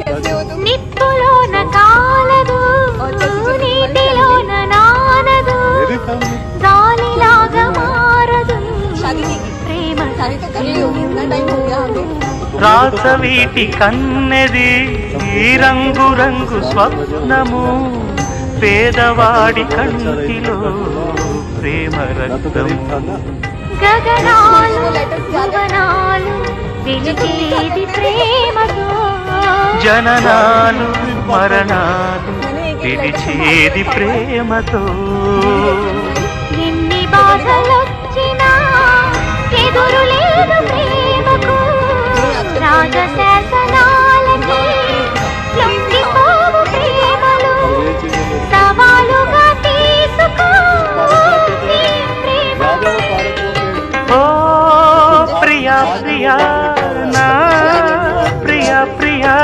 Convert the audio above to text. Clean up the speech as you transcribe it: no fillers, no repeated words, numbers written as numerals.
నిప్పులోన కాలదు నీటిలోన నానదు గాలిలాగా మారదు ప్రేమ రాసవీటి కన్నెది ఈ రంగు రంగు స్వప్నము పేదవాడి కంటిలో ప్రేమ రక్తం గగనాలు భువనాలు వెలిగేది ప్రేమతో జననాలు మరణాలు పిలిచేది ప్రేమతో ఎన్ని బాధలొచ్చినా ఎదురు లేదు ప్రేమకు రాజశాస